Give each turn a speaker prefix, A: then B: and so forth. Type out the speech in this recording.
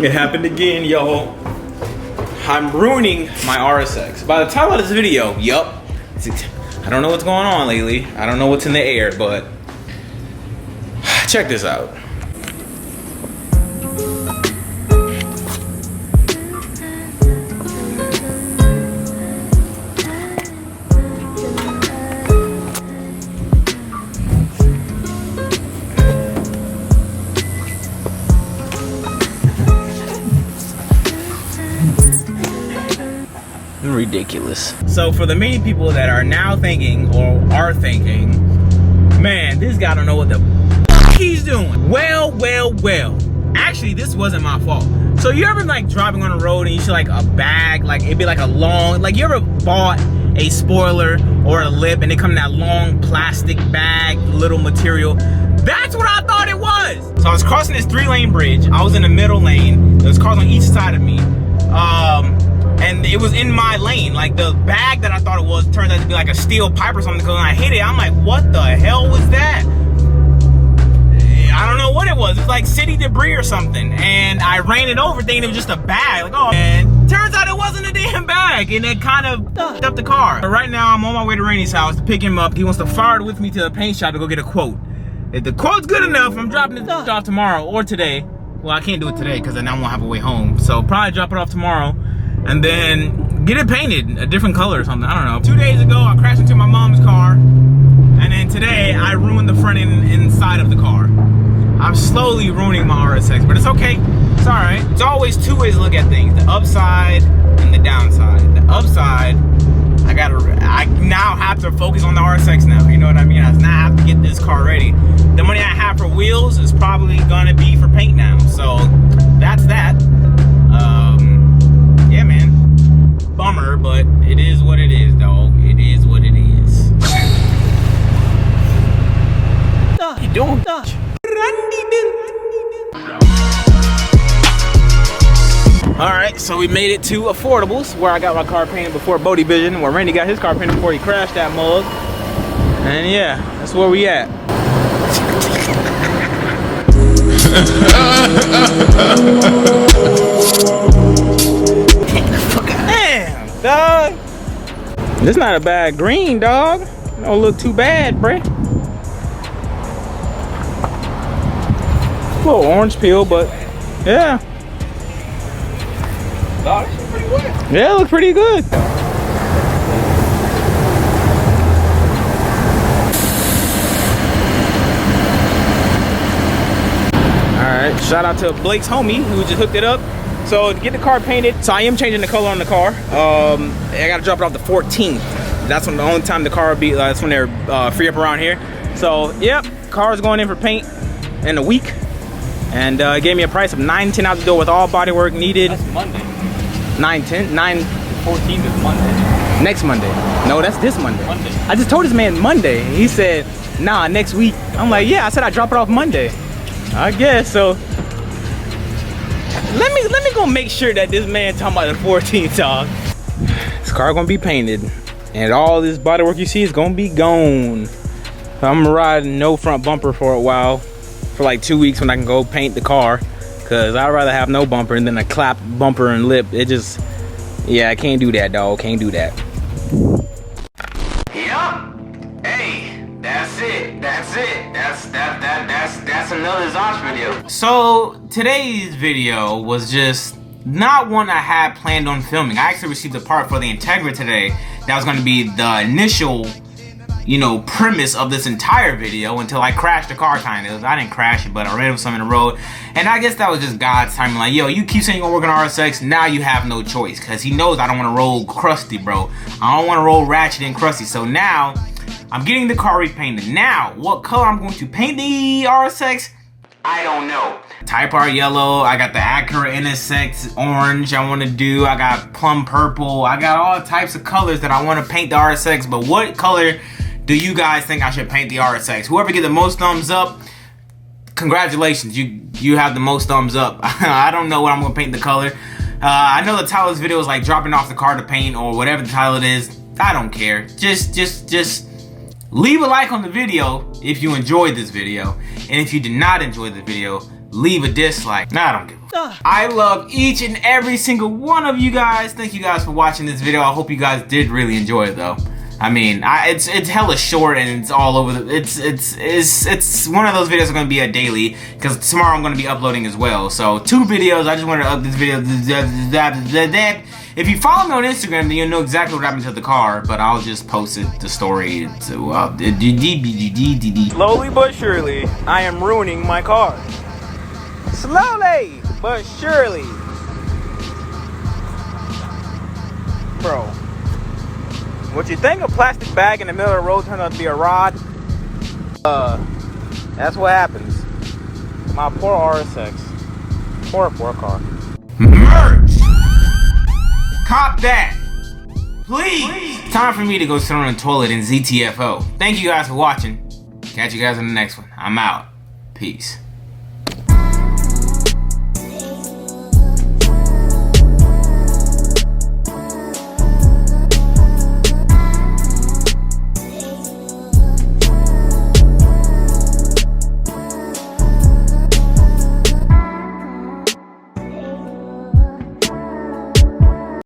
A: It happened again, y'all. I'm ruining my RSX. By the time of this video, yup. I don't know what's going on lately. I don't know what's in the air, but check this out. Ridiculous. So for the many people that are now thinking or are thinking, man, this guy don't know what the fuck he's doing. Well. Actually, this wasn't my fault. So you ever like driving on the road and you see like a bag, like it'd be like a long, like you ever bought a spoiler or a lip and it come in that long plastic bag, little material? That's what I thought it was. So I was crossing this 3-lane bridge. I was in the middle lane. There was cars on each side of me. And it was in my lane. Like the bag that I thought it was turned out to be like a steel pipe or something. Because when I hit it, I'm like, what the hell was that? I don't know what it was. It's like city debris or something. And I ran it over thinking it was just a bag. Like, oh, and turns out it wasn't a damn bag. And it kind of fucked up the car. But right now, I'm on my way to Randy's house to pick him up. He wants to fire it with me to the paint shop to go get a quote. If the quote's good enough, I'm dropping it off tomorrow or today. Well, I can't do it today because then I won't have a way home. So probably drop it off tomorrow. And then get it painted a different color or something. I don't know. 2 days ago, I crashed into my mom's car. And then today, I ruined the front end inside of the car. I'm slowly ruining my RSX, but it's okay. It's all right. It's always two ways to look at things. The upside and the downside. The upside, I now have to focus on the RSX now. You know what I mean? I now have to get this car ready. The money I have for wheels is probably gonna be for paint now. So that's that. Yeah, man. Bummer, but it is what it is, dog. It is what it is. You doing? Alright, so we made it to Affordables, where I got my car painted before Bodie Vision, where Randy got his car painted before he crashed that mug. And yeah, that's where we at. Damn, dog. This not a bad green, dog. Don't look too bad, bruh. A little orange peel, but yeah. Dog, this looks pretty good. Yeah, it looks pretty good. Alright, shout out to Blake's homie who just hooked it up. So to get the car painted, so I am changing the color on the car. I gotta drop it off the 14th. That's when the only time the car will be, that's when they're free up around here. So yep, car's going in for paint in a week. And it gave me a price of $910 out the door with all body work needed.
B: That's Monday.
A: 910,
B: 14th is Monday.
A: Next Monday. No, that's this Monday.
B: Monday.
A: I just told this man Monday. He said, nah, next week. I'm like, yeah, I said I drop it off Monday. I guess so. Let me go make sure that this man talking about the 14th, dog. This car gonna be painted, and all this body work you see is gonna be gone. So I'm riding no front bumper for a while, for like 2 weeks when I can go paint the car, cause I'd rather have no bumper than a clap bumper and lip. It just, yeah, I can't do that, dog. Can't do that.
C: Yup. Hey, that's it. That's another Zosh video.
A: So today's video was just not one I had planned on filming. I actually received a part for the Integra today that was going to be the initial, you know, premise of this entire video until I crashed the car, kind of. I didn't crash it, but I ran into something in the road. And I guess that was just God's timing. Like, yo, you keep saying you're going to work on RSX, now you have no choice. Because he knows I don't want to roll crusty, bro. I don't want to roll ratchet and crusty. So now, I'm getting the car repainted. Now, what color I'm going to paint the RSX, I don't know. Type R yellow, I got the Acura NSX orange I want to do. I got plum purple. I got all types of colors that I want to paint the RSX. But what color do you guys think I should paint the RSX? Whoever get the most thumbs up, congratulations, you have the most thumbs up. I don't know what I'm gonna paint the color. I know the title of this video is like dropping off the car to paint or whatever the title it is. I don't care. Just leave a like on the video if you enjoyed this video. And if you did not enjoy the video, leave a dislike. Nah, I don't give a fuck. I love each and every single one of you guys. Thank you guys for watching this video. I hope you guys did really enjoy it though. I mean, it's hella short and it's all over the, it's one of those videos are gonna be a daily because tomorrow I'm gonna be uploading as well. So 2 videos. I just wanted to up this video. If you follow me on Instagram, then you'll know exactly what happened to the car. But I'll just post the story. So slowly but surely, I am ruining my car. Slowly but surely, bro. What you think a plastic bag in the middle of the road turned out to be a rod? That's what happens. My poor RSX. Poor car. Merch! Cop that! Please! It's time for me to go sit on the toilet in ZTFO. Thank you guys for watching. Catch you guys in the next one. I'm out. Peace.